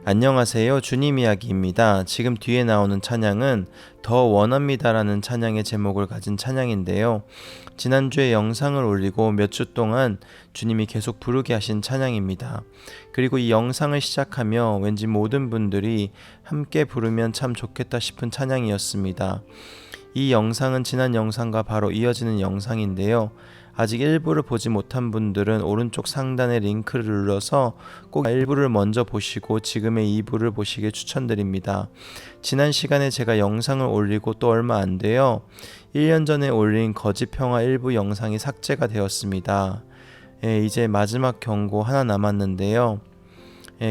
안녕하세요. 주님 이야기입니다. 지금 뒤에 나오는 찬양은 더 원합니다라는 찬양의 제목을 가진 찬양인데요. 지난주에 영상을 올리고 몇 주 동안 주님이 계속 부르게 하신 찬양입니다. 그리고 이 영상을 시작하며 왠지 모든 분들이 함께 부르면 참 좋겠다 싶은 찬양이었습니다. 이 영상은 지난 영상과 바로 이어지는 영상인데요. 아직 1부를 보지 못한 분들은 오른쪽 상단의 링크를 눌러서 꼭 1부를 먼저 보시고 지금의 2부를 보시길 추천드립니다. 지난 시간에 제가 영상을 올리고 또 얼마 안 돼요. 1년 전에 올린 거짓평화 1부 영상이 삭제가 되었습니다. 이제 마지막 경고 하나 남았는데요.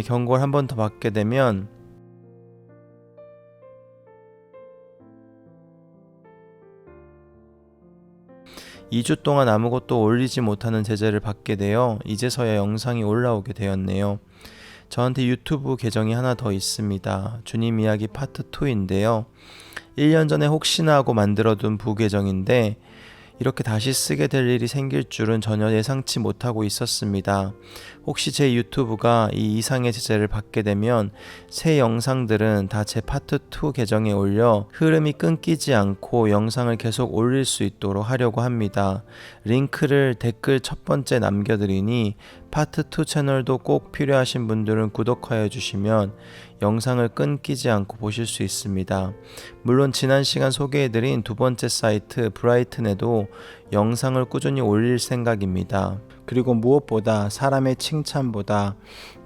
경고를 한 번 더 받게 되면 2주 동안 아무것도 올리지 못하는 제재를 받게 되어 이제서야 영상이 올라오게 되었네요. 저한테 유튜브 계정이 하나 더 있습니다. 주님 이야기 파트 2인데요. 1년 전에 혹시나 하고 만들어둔 부계정인데 이렇게 다시 쓰게 될 일이 생길 줄은 전혀 예상치 못하고 있었습니다. 혹시 제 유튜브가 이 이상의 제재를 받게 되면 새 영상들은 다 제 파트 2 계정에 올려 흐름이 끊기지 않고 영상을 계속 올릴 수 있도록 하려고 합니다. 링크를 댓글 첫 번째 남겨드리니 파트 2 채널도 꼭 필요하신 분들은 구독하여 주시면 영상을 끊기지 않고 보실 수 있습니다. 물론 지난 시간 소개해드린 두 번째 사이트 브라이튼에도 영상을 꾸준히 올릴 생각입니다. 그리고 무엇보다 사람의 칭찬보다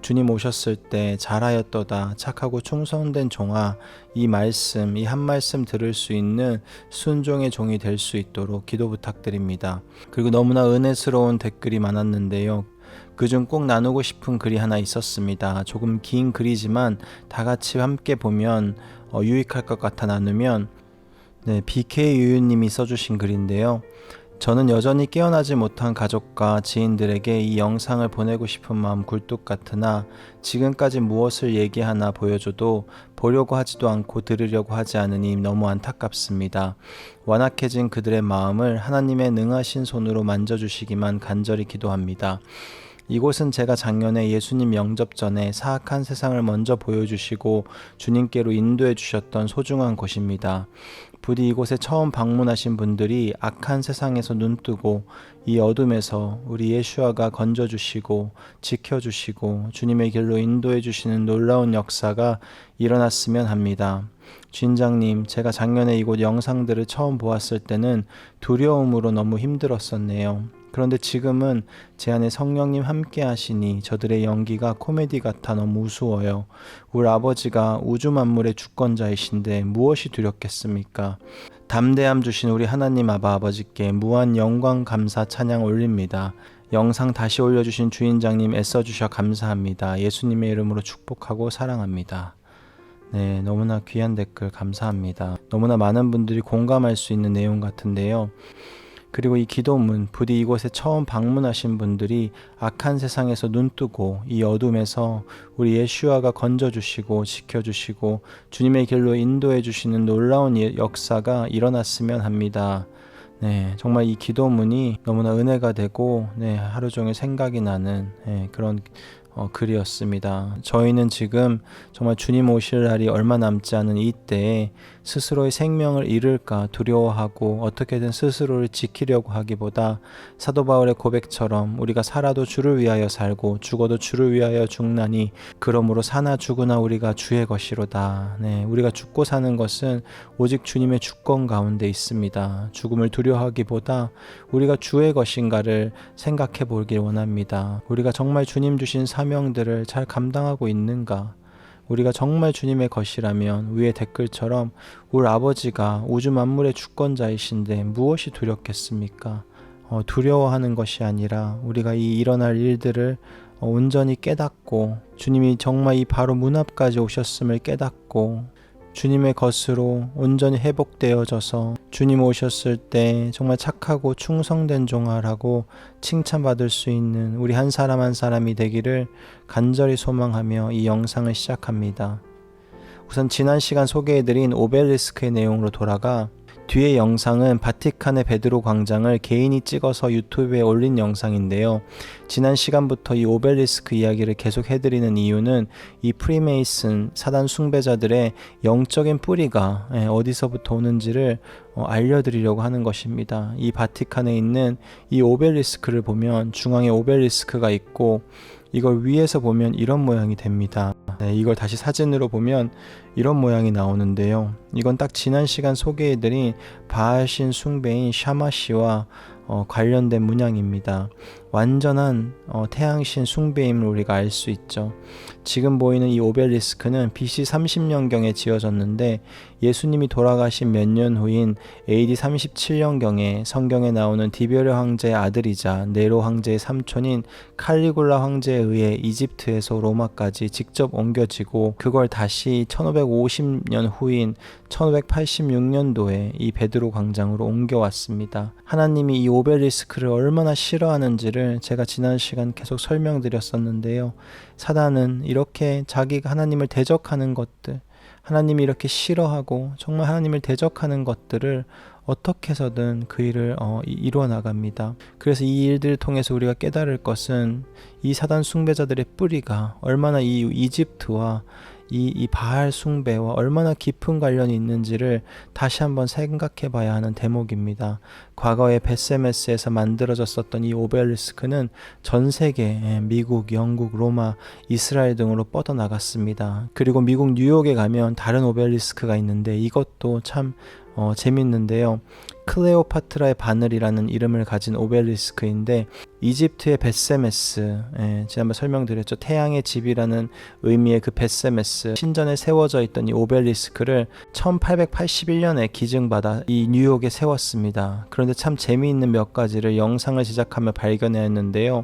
주님 오셨을 때 잘하였도다 착하고 충성된 종아, 이 말씀, 이 한 말씀 들을 수 있는 순종의 종이 될 수 있도록 기도 부탁드립니다. 그리고 너무나 은혜스러운 댓글이 많았는데요. 그중 꼭 나누고 싶은 글이 하나 있었습니다. 조금 긴 글이지만 다 같이 함께 보면 유익할 것 같아 나누면 BK유유님이 써주신 글인데요. 저는 여전히 깨어나지 못한 가족과 지인들에게 이 영상을 보내고 싶은 마음 굴뚝 같으나 지금까지 무엇을 얘기하나 보여줘도 보려고 하지도 않고 들으려고 하지 않으니 너무 안타깝습니다. 완악해진 그들의 마음을 하나님의 능하신 손으로 만져주시기만 간절히 기도합니다. 이곳은 제가 작년에 예수님 영접 전에 사악한 세상을 먼저 보여주시고 주님께로 인도해 주셨던 소중한 곳입니다. 부디 이곳에 처음 방문하신 분들이 악한 세상에서 눈뜨고 이 어둠에서 우리 예수아가 건져주시고 지켜주시고 주님의 길로 인도해 주시는 놀라운 역사가 일어났으면 합니다. 주인장님, 제가 작년에 이곳 영상들을 처음 보았을 때는 두려움으로 너무 힘들었었네요. 그런데 지금은 제 안에 성령님 함께 하시니 저들의 연기가 코미디 같아 너무 우스워요. 우리 아버지가 우주 만물의 주권자이신데 무엇이 두렵겠습니까? 담대함 주신 우리 하나님 아버지께 무한 영광 감사 찬양 올립니다. 영상 다시 올려주신 주인장님 애써주셔 감사합니다. 예수님의 이름으로 축복하고 사랑합니다. 너무나 귀한 댓글 감사합니다. 너무나 많은 분들이 공감할 수 있는 내용 같은데요. 그리고 이 기도문, 부디 이곳에 처음 방문하신 분들이 악한 세상에서 눈뜨고 이 어둠에서 우리 예수아가 건져주시고 지켜주시고 주님의 길로 인도해 주시는 놀라운 역사가 일어났으면 합니다. 정말 이 기도문이 너무나 은혜가 되고 하루 종일 생각이 나는 그런 글이었습니다. 저희는 지금 정말 주님 오실 날이 얼마 남지 않은 이때에 스스로의 생명을 잃을까 두려워하고 어떻게든 스스로를 지키려고 하기보다 사도 바울의 고백처럼 우리가 살아도 주를 위하여 살고 죽어도 주를 위하여 죽나니 그러므로 사나 죽으나 우리가 주의 것이로다. 우리가 죽고 사는 것은 오직 주님의 주권 가운데 있습니다. 죽음을 두려워하기보다 우리가 주의 것인가를 생각해 보길 원합니다. 우리가 정말 주님 주신 사명들을 잘 감당하고 있는가? 우리가 정말 주님의 것이라면 위의 댓글처럼 우리 아버지가 우주 만물의 주권자이신데 무엇이 두렵겠습니까? 두려워하는 것이 아니라 우리가 이 일어날 일들을 온전히 깨닫고 주님이 정말 이 바로 문 앞까지 오셨음을 깨닫고 주님의 것으로 온전히 회복되어져서 주님 오셨을 때 정말 착하고 충성된 종아라고 칭찬받을 수 있는 우리 한 사람 한 사람이 되기를 간절히 소망하며 이 영상을 시작합니다. 우선 지난 시간 소개해드린 오벨리스크의 내용으로 돌아가 뒤에 영상은 바티칸의 베드로 광장을 개인이 찍어서 유튜브에 올린 영상인데요. 지난 시간부터 이 오벨리스크 이야기를 계속 해드리는 이유는 이 프리메이슨 사단 숭배자들의 영적인 뿌리가 어디서부터 오는지를 알려드리려고 하는 것입니다. 이 바티칸에 있는 이 오벨리스크를 보면 중앙에 오벨리스크가 있고 이걸 위에서 보면 이런 모양이 됩니다. 이걸 다시 사진으로 보면 이런 모양이 나오는데요. 이건 딱 지난 시간 소개해드린 바알신 숭배인 샤마시와 관련된 문양입니다. 완전한 태양신 숭배임을 우리가 알 수 있죠. 지금 보이는 이 오벨리스크는 BC 30년경에 지어졌는데 예수님이 돌아가신 몇 년 후인 AD 37년경에 성경에 나오는 디베르 황제의 아들이자 네로 황제의 삼촌인 칼리굴라 황제에 의해 이집트에서 로마까지 직접 옮겨지고 그걸 다시 1550년 후인 1586년도에 이 베드로 광장으로 옮겨왔습니다. 하나님이 이 오벨리스크를 얼마나 싫어하는지를 제가 지난 시간 계속 설명드렸었는데요. 사단은 이렇게 자기가 하나님을 대적하는 것들, 하나님이 이렇게 싫어하고 정말 하나님을 대적하는 것들을 어떻게 해서든 그 일을 이루어 나갑니다. 그래서 이 일들을 통해서 우리가 깨달을 것은 이 사단 숭배자들의 뿌리가 얼마나 이 이집트와 이 바알 숭배와 얼마나 깊은 관련이 있는지를 다시 한번 생각해 봐야 하는 대목입니다. 과거에 베세메스에서 만들어졌었던 이 오벨리스크는 전 세계 미국, 영국, 로마, 이스라엘 등으로 뻗어나갔습니다. 그리고 미국 뉴욕에 가면 다른 오벨리스크가 있는데 이것도 참 재밌는데요. 클레오파트라의 바늘이라는 이름을 가진 오벨리스크인데 이집트의 베세메스, 지난번 설명드렸죠. 태양의 집이라는 의미의 그 베세메스 신전에 세워져 있던 이 오벨리스크를 1881년에 기증받아 이 뉴욕에 세웠습니다. 그런데 참 재미있는 몇 가지를 영상을 제작하며 발견했는데요.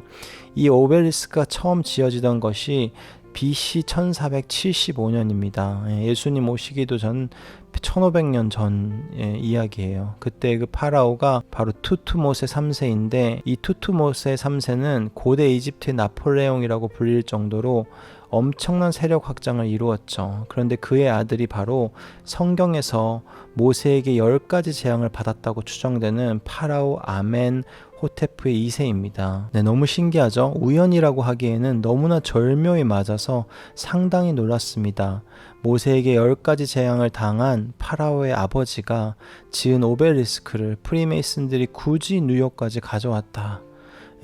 이 오벨리스크가 처음 지어지던 것이 BC 1475년입니다. 예수님 오시기도 전 1500년 전 이야기예요. 그때 그 파라오가 바로 투투모세 3세인데 이 투투모세 3세는 고대 이집트의 나폴레옹이라고 불릴 정도로 엄청난 세력 확장을 이루었죠. 그런데 그의 아들이 바로 성경에서 모세에게 10가지 재앙을 받았다고 추정되는 파라오 아멘 호테프의 2세입니다. 너무 신기하죠? 우연이라고 하기에는 너무나 절묘히 맞아서 상당히 놀랐습니다. 모세에게 10가지 재앙을 당한 파라오의 아버지가 지은 오벨리스크를 프리메이슨들이 굳이 뉴욕까지 가져왔다.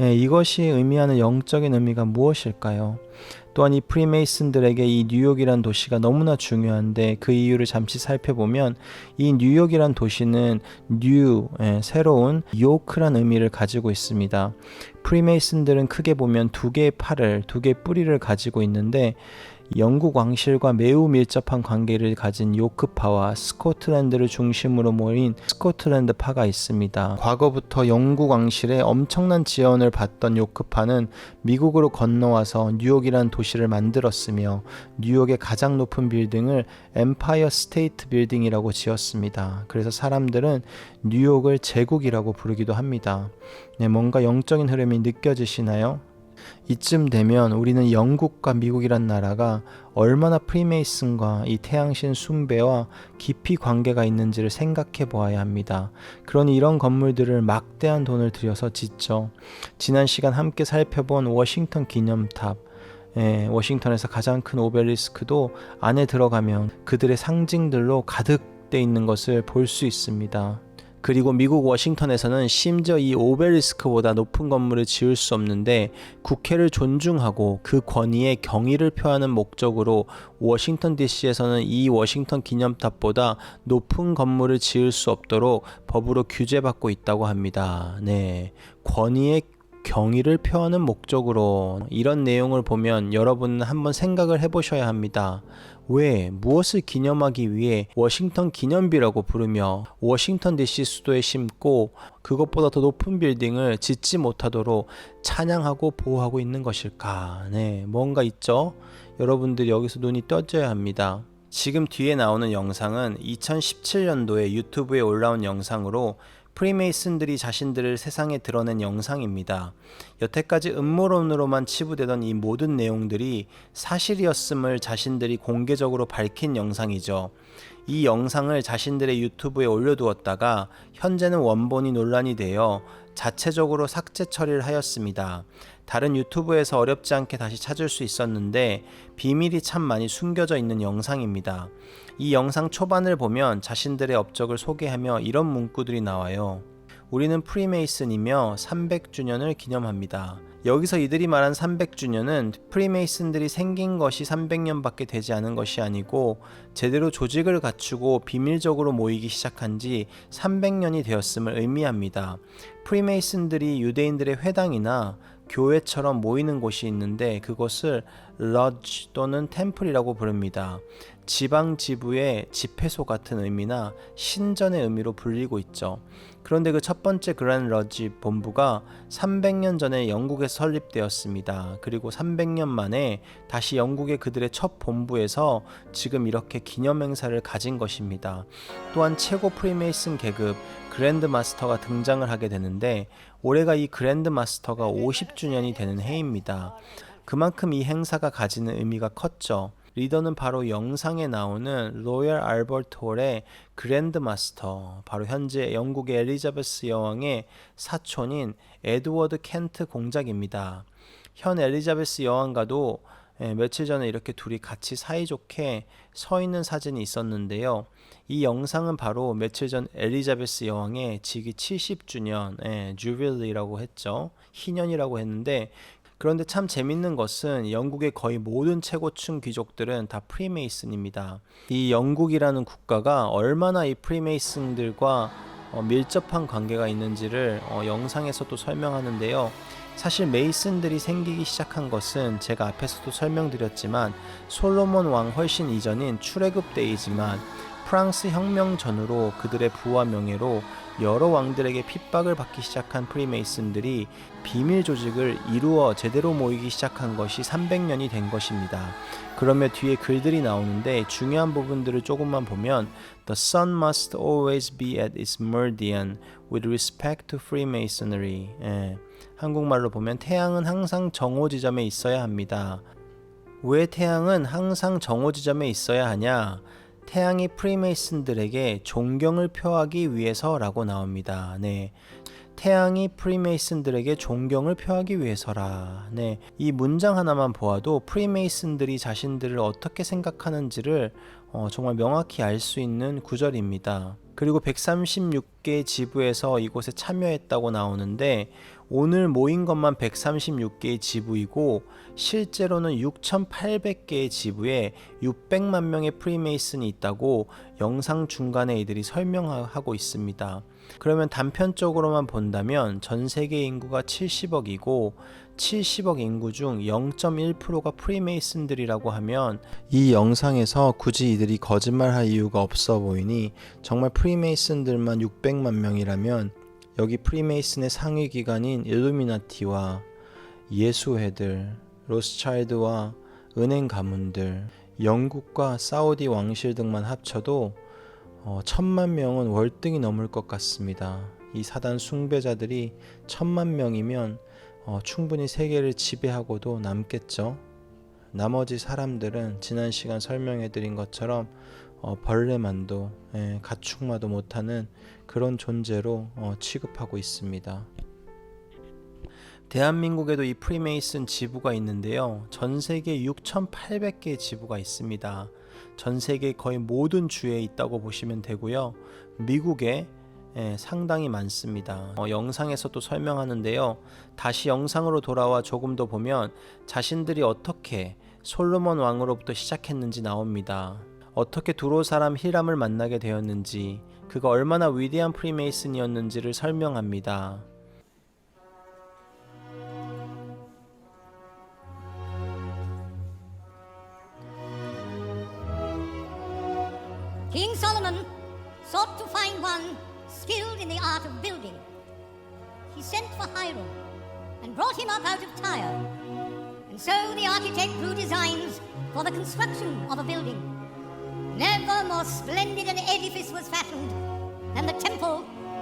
이것이 의미하는 영적인 의미가 무엇일까요? 또한 이 프리메이슨들에게 이 뉴욕이란 도시가 너무나 중요한데 그 이유를 잠시 살펴보면 이 뉴욕이란 도시는 새로운 요크란 의미를 가지고 있습니다. 프리메이슨들은 크게 보면 두 개의 팔을, 두 개의 뿌리를 가지고 있는데 영국 왕실과 매우 밀접한 관계를 가진 요크파와 스코틀랜드를 중심으로 모인 스코틀랜드파가 있습니다. 과거부터 영국 왕실의 엄청난 지원을 받던 요크파는 미국으로 건너와서 뉴욕이라는 도시를 만들었으며 뉴욕의 가장 높은 빌딩을 엠파이어 스테이트 빌딩이라고 지었습니다. 그래서 사람들은 뉴욕을 제국이라고 부르기도 합니다. 뭔가 영적인 흐름이 느껴지시나요? 이쯤 되면 우리는 영국과 미국이란 나라가 얼마나 프리메이슨과 이 태양신 숭배와 깊이 관계가 있는지를 생각해 보아야 합니다. 그러니 이런 건물들을 막대한 돈을 들여서 짓죠. 지난 시간 함께 살펴본 워싱턴 기념탑, 워싱턴에서 가장 큰 오벨리스크도 안에 들어가면 그들의 상징들로 가득돼 있는 것을 볼 수 있습니다. 그리고 미국 워싱턴에서는 심지어 이 오벨리스크보다 높은 건물을 지을 수 없는데 국회를 존중하고 그 권위에 경의를 표하는 목적으로 워싱턴 DC에서는 이 워싱턴 기념탑보다 높은 건물을 지을 수 없도록 법으로 규제받고 있다고 합니다. 권위에 경의를 표하는 목적으로 이런 내용을 보면 여러분은 한번 생각을 해보셔야 합니다. 왜 무엇을 기념하기 위해 워싱턴 기념비라고 부르며 워싱턴 DC 수도에 심고 그것보다 더 높은 빌딩을 짓지 못하도록 찬양하고 보호하고 있는 것일까? 뭔가 있죠? 여러분들이 여기서 눈이 떠져야 합니다. 지금 뒤에 나오는 영상은 2017년도에 유튜브에 올라온 영상으로 프리메이슨들이 자신들을 세상에 드러낸 영상입니다. 여태까지 음모론으로만 치부되던 이 모든 내용들이 사실이었음을 자신들이 공개적으로 밝힌 영상이죠. 이 영상을 자신들의 유튜브에 올려두었다가 현재는 원본이 논란이 되어 자체적으로 삭제 처리를 하였습니다. 다른 유튜브에서 어렵지 않게 다시 찾을 수 있었는데 비밀이 참 많이 숨겨져 있는 영상입니다. 이 영상 초반을 보면 자신들의 업적을 소개하며 이런 문구들이 나와요. 우리는 프리메이슨이며 300주년을 기념합니다. 여기서 이들이 말한 300주년은 프리메이슨들이 생긴 것이 300년밖에 되지 않은 것이 아니고 제대로 조직을 갖추고 비밀적으로 모이기 시작한 지 300년이 되었음을 의미합니다. 프리메이슨들이 유대인들의 회당이나 교회처럼 모이는 곳이 있는데 그것을 러지 또는 템플이라고 부릅니다. 지방 지부의 집회소 같은 의미나 신전의 의미로 불리고 있죠. 그런데 그 첫 번째 그랜 러지 본부가 300년 전에 영국에서 설립되었습니다. 그리고 300년 만에 다시 영국의 그들의 첫 본부에서 지금 이렇게 기념행사를 가진 것입니다. 또한 최고 프리메이슨 계급 그랜드 마스터가 등장을 하게 되는데 올해가 이 그랜드 마스터가 50주년이 되는 해입니다. 그만큼 이 행사가 가지는 의미가 컸죠. 리더는 바로 영상에 나오는 로열 알버트 홀의 그랜드 마스터, 바로 현재 영국의 엘리자베스 여왕의 사촌인 에드워드 켄트 공작입니다. 현 엘리자베스 여왕과도 며칠 전에 이렇게 둘이 같이 사이좋게 서 있는 사진이 있었는데요. 이 영상은 바로 며칠 전 엘리자베스 여왕의 즉위 70주년 주빌리라고 했죠. 희년이라고 했는데 그런데 참 재밌는 것은 영국의 거의 모든 최고층 귀족들은 다 프리메이슨입니다. 이 영국이라는 국가가 얼마나 이 프리메이슨들과 밀접한 관계가 있는지를 영상에서도 설명하는데요. 사실 메이슨들이 생기기 시작한 것은 제가 앞에서도 설명드렸지만 솔로몬 왕 훨씬 이전인 출애굽 때이지만 프랑스 혁명 전후로 그들의 부와 명예로 여러 왕들에게 핍박을 받기 시작한 프리메이슨들이 비밀 조직을 이루어 제대로 모이기 시작한 것이 300년이 된 것입니다. 그러면 뒤에 글들이 나오는데 중요한 부분들을 조금만 보면 The sun must always be at its meridian with respect to Freemasonry. 한국말로 보면 태양은 항상 정오 지점에 있어야 합니다. 왜 태양은 항상 정오 지점에 있어야 하냐? 태양이 프리메이슨들에게 존경을 표하기 위해서라고 나옵니다. 네. 태양이 프리메이슨들에게 존경을 표하기 위해서라. 네. 이 문장 하나만 보아도 프리메이슨들이 자신들을 어떻게 생각하는지를 정말 명확히 알 수 있는 구절입니다. 그리고 136개 지부에서 이곳에 참여했다고 나오는데 오늘 모인 것만 136개의 지부이고 실제로는 6,800개의 지부에 600만 명의 프리메이슨이 있다고 영상 중간에 이들이 설명하고 있습니다. 그러면 단편적으로만 본다면 전 세계 인구가 70억이고 70억 인구 중 0.1%가 프리메이슨들이라고 하면 이 영상에서 굳이 이들이 거짓말할 이유가 없어 보이니 정말 프리메이슨들만 600만 명이라면 여기 프리메이슨의 상위 기관인 일루미나티와 예수회들, 로스차일드와 은행 가문들, 영국과 사우디 왕실 등만 합쳐도 1000만 명은 월등히 넘을 것 같습니다. 이 사단 숭배자들이 1000만 명이면 충분히 세계를 지배하고도 남겠죠. 나머지 사람들은 지난 시간 설명해드린 것처럼 벌레만도 가축마도 못하는 그런 존재로 취급하고 있습니다. 대한민국에도 이 프리메이슨 지부가 있는데요. 전 세계 6,800개의 지부가 있습니다. 전 세계 거의 모든 주에 있다고 보시면 되고요. 미국에 상당히 많습니다. 영상에서도 설명하는데요. 다시 영상으로 돌아와 조금 더 보면 자신들이 어떻게 솔로몬 왕으로부터 시작했는지 나옵니다. 어떻게 두로 사람 히람을 만나게 되었는지, 그가 얼마나 위대한 프리메이슨이었는지를 설명합니다. King Solomon sought to find one skilled in the art of building. He sent for Hiram and brought him up out of Tyre. And so the architect drew designs for the construction of a building. Never more splendid an edifice was fashioned than the temple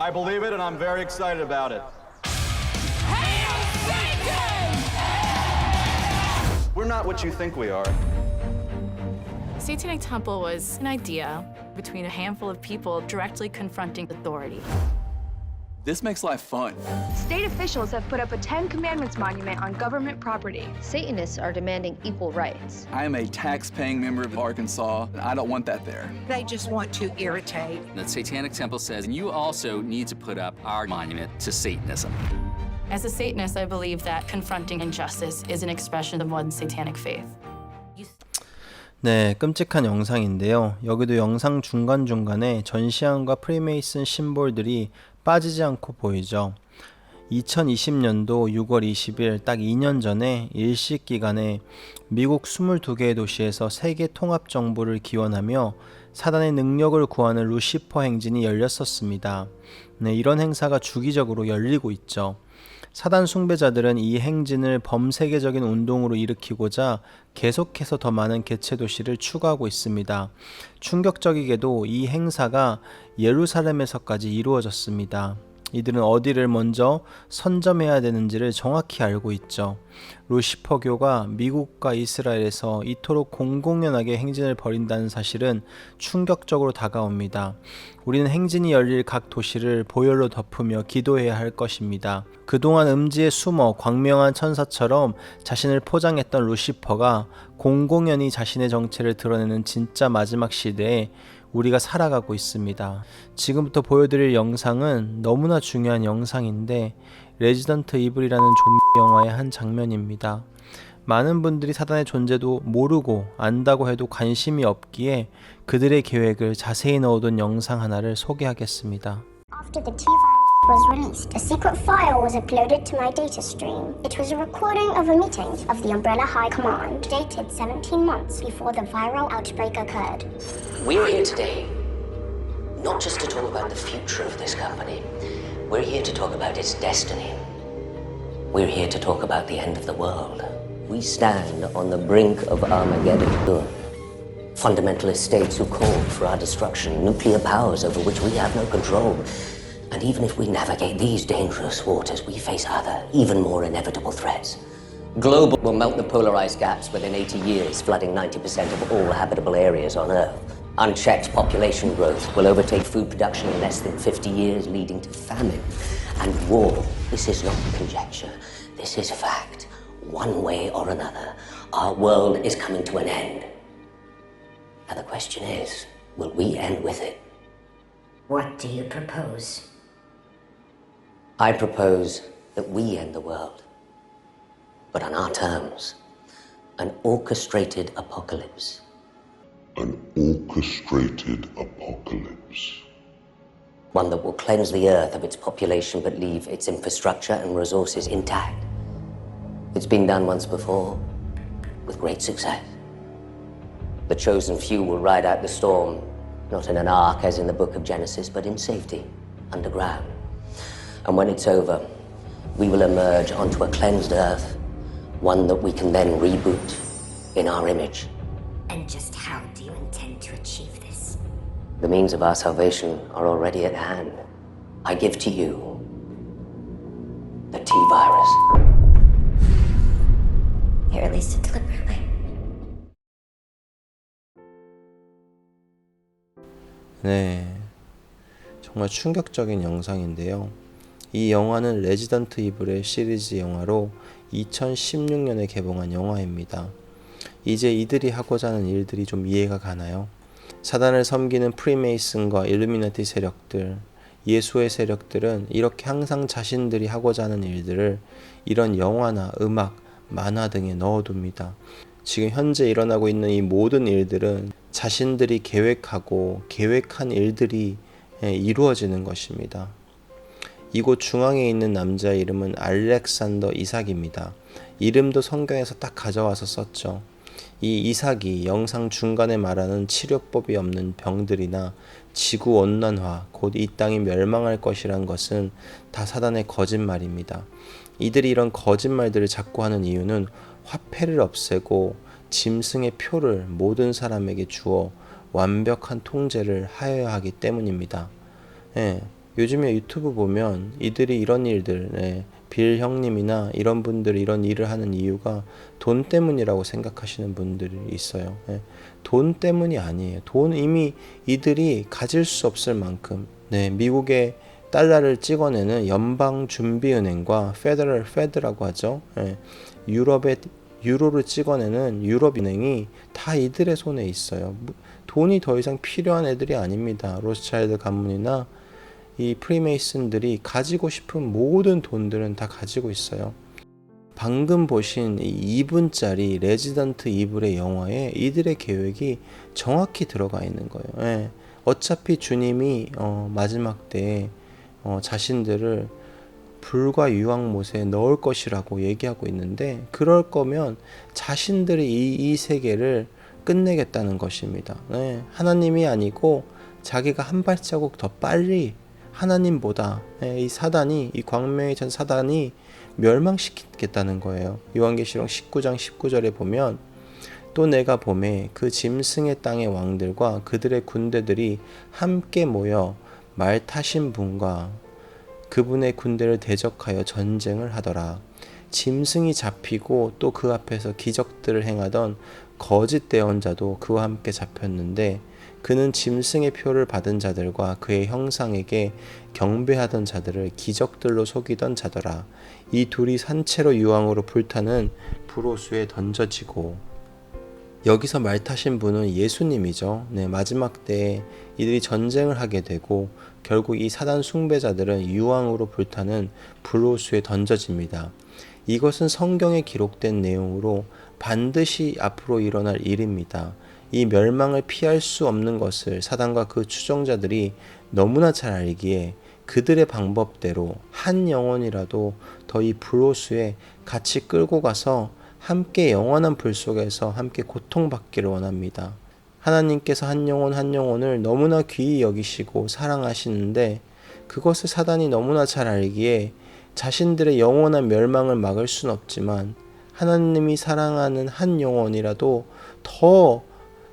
I believe it, and I'm very excited about it. We're not what you think we are. Satanic Temple was an idea between a handful of people directly confronting authority. This makes life fun. State officials have put up a 10 Commandments monument on government property. Satanists are demanding equal rights. I am a tax-paying member of Arkansas, and I don't want that there. They just want to irritate. The Satanic Temple says you also need to put up our monument to Satanism. As a Satanist, I believe that confronting injustice is an expression of one's satanic faith. 네, 끔찍한 영상인데요. 여기도 영상 중간중간에 전시안과 프리메이슨 심볼들이 빠지지 않고 보이죠. 2020년도 6월 20일 딱 2년 전에 일식 기간에 미국 22개의 도시에서 세계 통합 정부를 기원하며 사단의 능력을 구하는 루시퍼 행진이 열렸었습니다. 네, 이런 행사가 주기적으로 열리고 있죠. 사단 숭배자들은 이 행진을 범세계적인 운동으로 일으키고자 계속해서 더 많은 개체 도시를 추구하고 있습니다. 충격적이게도 이 행사가 예루살렘에서까지 이루어졌습니다. 이들은 어디를 먼저 선점해야 되는지를 정확히 알고 있죠. 루시퍼교가 미국과 이스라엘에서 이토록 공공연하게 행진을 벌인다는 사실은 충격적으로 다가옵니다. 우리는 행진이 열릴 각 도시를 보혈로 덮으며 기도해야 할 것입니다. 그동안 음지에 숨어 광명한 천사처럼 자신을 포장했던 루시퍼가 공공연히 자신의 정체를 드러내는 진짜 마지막 시대에 우리가 살아가고 있습니다. 지금부터 보여드릴 영상은 너무나 중요한 영상인데 레지던트 이블이라는 좀비 영화의 한 장면입니다. 많은 분들이 사단의 존재도 모르고 안다고 해도 관심이 없기에 그들의 계획을 자세히 넣어둔 영상 하나를 소개하겠습니다. After the T-virus was released, a secret file was uploaded to my data stream. It was a recording of a meeting of the Umbrella High Command, dated 17 months before the viral outbreak occurred. We're here today, not just to talk about the future of this company. We're here to talk about its destiny. We're here to talk about the end of the world. We stand on the brink of Armageddon. Fundamentalist states who call for our destruction, nuclear powers over which we have no control. And even if we navigate these dangerous waters, we face other, even more inevitable threats. Global will melt the polarized gaps within 80 years, flooding 90% of all habitable areas on Earth. Unchecked population growth will overtake food production in less than 50 years, leading to famine and war. This is not conjecture. This is fact. One way or another, our world is coming to an end. Now the question is, will we end with it? What do you propose? I propose that we end the world, but on our terms, an orchestrated apocalypse. An orchestrated apocalypse. One that will cleanse the earth of its population but leave its infrastructure and resources intact. It's been done once before, with great success. The chosen few will ride out the storm, not in an ark as in the book of Genesis, but in safety, underground. And when it's over, we will emerge onto a cleansed earth, one that we can then reboot in our image. And just how do you intend to achieve this? The means of our salvation are already at hand. I give to you the T-virus. You released it deliberately. 네, 정말 충격적인 영상인데요. 이 영화는 레지던트 이블의 시리즈 영화로 2016년에 개봉한 영화입니다. 이제 이들이 하고자 하는 일들이 좀 이해가 가나요? 사단을 섬기는 프리메이슨과 일루미나티 세력들, 예수의 세력들은 이렇게 항상 자신들이 하고자 하는 일들을 이런 영화나 음악, 만화 등에 넣어둡니다. 지금 현재 일어나고 있는 이 모든 일들은 자신들이 계획하고 계획한 일들이 이루어지는 것입니다. 이곳 중앙에 있는 남자의 이름은 알렉산더 이삭입니다. 이름도 성경에서 딱 가져와서 썼죠. 이 이삭이 영상 중간에 말하는 치료법이 없는 병들이나 지구온난화, 곧 이 땅이 멸망할 것이란 것은 다 사단의 거짓말입니다. 이들이 이런 거짓말들을 자꾸 하는 이유는 화폐를 없애고 짐승의 표를 모든 사람에게 주어 완벽한 통제를 하여야 하기 때문입니다. 요즘에 유튜브 보면 이들이 이런 일들, 빌 형님이나 이런 분들이 이런 일을 하는 이유가 돈 때문이라고 생각하시는 분들이 있어요. 돈 때문이 아니에요. 돈 이미 이들이 가질 수 없을 만큼, 미국의 달러를 찍어내는 연방준비은행과 페드라고 하죠. 유럽의 유로를 찍어내는 유럽은행이 다 이들의 손에 있어요. 돈이 더 이상 필요한 애들이 아닙니다. 로스차일드 가문이나 이 프리메이슨들이 가지고 싶은 모든 돈들은 다 가지고 있어요. 방금 보신 2분짜리 레지던트 이블의 영화에 이들의 계획이 정확히 들어가 있는 거예요. 어차피 주님이 마지막 때에 자신들을 불과 유황못에 넣을 것이라고 얘기하고 있는데, 그럴 거면 자신들이 이 세계를 끝내겠다는 것입니다. 하나님이 아니고 자기가 한 발자국 더 빨리 하나님보다 이 사단이, 이 광명의 전 사단이 멸망시키겠다는 거예요. 요한계시록 19장 19절에 보면, 또 내가 보매 그 짐승의 땅의 왕들과 그들의 군대들이 함께 모여 말 타신 분과 그분의 군대를 대적하여 전쟁을 하더라. 짐승이 잡히고 또 그 앞에서 기적들을 행하던 거짓 대언자도 그와 함께 잡혔는데, 그는 짐승의 표를 받은 자들과 그의 형상에게 경배하던 자들을 기적들로 속이던 자더라. 이 둘이 산채로 유황으로 불타는 불호수에 던져지고. 여기서 말 타신 분은 예수님이죠. 마지막 때에 이들이 전쟁을 하게 되고 결국 이 사단 숭배자들은 유황으로 불타는 불호수에 던져집니다. 이것은 성경에 기록된 내용으로 반드시 앞으로 일어날 일입니다. 이 멸망을 피할 수 없는 것을 사단과 그 추종자들이 너무나 잘 알기에 그들의 방법대로 한 영혼이라도 더 이 불호수에 같이 끌고 가서 함께 영원한 불 속에서 함께 고통받기를 원합니다. 하나님께서 한 영혼을 너무나 귀히 여기시고 사랑하시는데, 그것을 사단이 너무나 잘 알기에 자신들의 영원한 멸망을 막을 순 없지만 하나님이 사랑하는 한 영혼이라도 더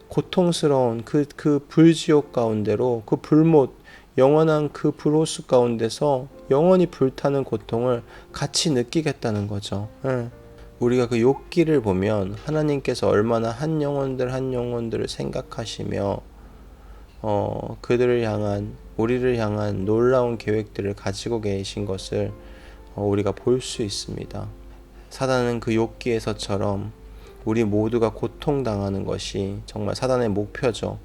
고통스러운 그 불지옥 가운데로, 그 불못, 영원한 그 불호수 가운데서 영원히 불타는 고통을 같이 느끼겠다는 거죠. 우리가 그 욥기를 보면 하나님께서 얼마나 한 영혼들을 생각하시며 그들을 향한, 우리를 향한 놀라운 계획들을 가지고 계신 것을 우리가 볼 수 있습니다. 사단은 그 욥기에서처럼 우리 모두가 고통당하는 것이 정말 사단의 목표죠.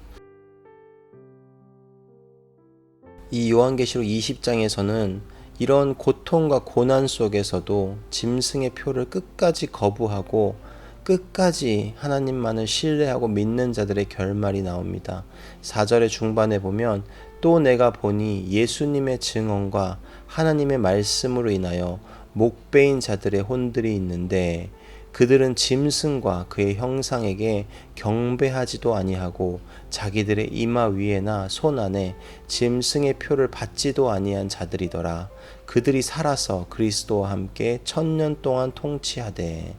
이 요한계시록 20장에서는 이런 고통과 고난 속에서도 짐승의 표를 끝까지 거부하고 끝까지 하나님만을 신뢰하고 믿는 자들의 결말이 나옵니다. 4절의 중반에 보면, 또 내가 보니 예수님의 증언과 하나님의 말씀으로 인하여 목베인 자들의 혼들이 있는데, 그들은 짐승과 그의 형상에게 경배하지도 아니하고 자기들의 이마 위에나 손 안에 짐승의 표를 받지도 아니한 자들이더라. 그들이 살아서 그리스도와 함께 1000년 동안 통치하되.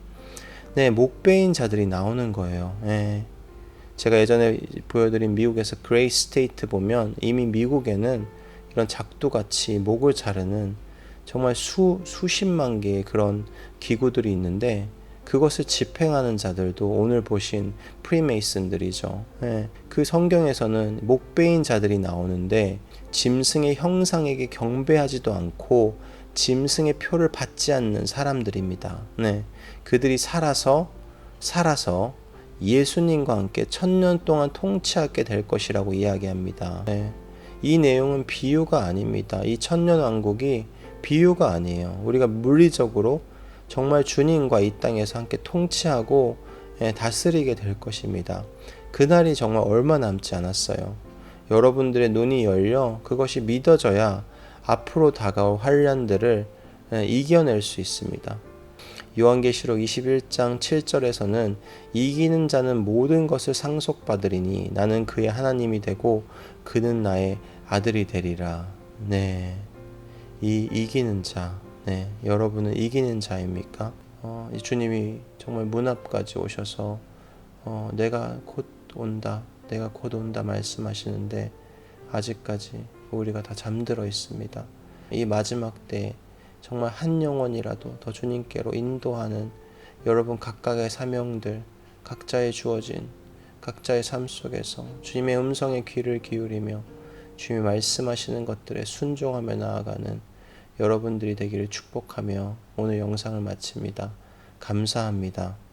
목베인 자들이 나오는 거예요. 제가 예전에 보여드린 미국에서 그레이 스테이트 보면 이미 미국에는 이런 작두같이 목을 자르는 정말 수십만 개의 그런 기구들이 있는데, 그것을 집행하는 자들도 오늘 보신 프리메이슨들이죠. 그 성경에서는 목베인 자들이 나오는데 짐승의 형상에게 경배하지도 않고 짐승의 표를 받지 않는 사람들입니다. 그들이 살아서 예수님과 함께 1000년 동안 통치하게 될 것이라고 이야기합니다. 이 내용은 비유가 아닙니다. 이 1000년 왕국이 비유가 아니에요. 우리가 물리적으로 정말 주님과 이 땅에서 함께 통치하고 다스리게 될 것입니다. 그날이 정말 얼마 남지 않았어요. 여러분들의 눈이 열려 그것이 믿어져야 앞으로 다가올 환란들을 이겨낼 수 있습니다. 요한계시록 21장 7절에서는 이기는 자는 모든 것을 상속받으리니 나는 그의 하나님이 되고 그는 나의 아들이 되리라. 이 이기는 자, 여러분은 이기는 자입니까? 이 주님이 정말 문 앞까지 오셔서 내가 곧 온다 말씀하시는데 아직까지 우리가 다 잠들어 있습니다. 이 마지막 때에 정말 한 영혼이라도 더 주님께로 인도하는 여러분 각각의 사명들, 각자의 주어진 각자의 삶 속에서 주님의 음성에 귀를 기울이며 주님이 말씀하시는 것들에 순종하며 나아가는 여러분들이 되기를 축복하며 오늘 영상을 마칩니다. 감사합니다.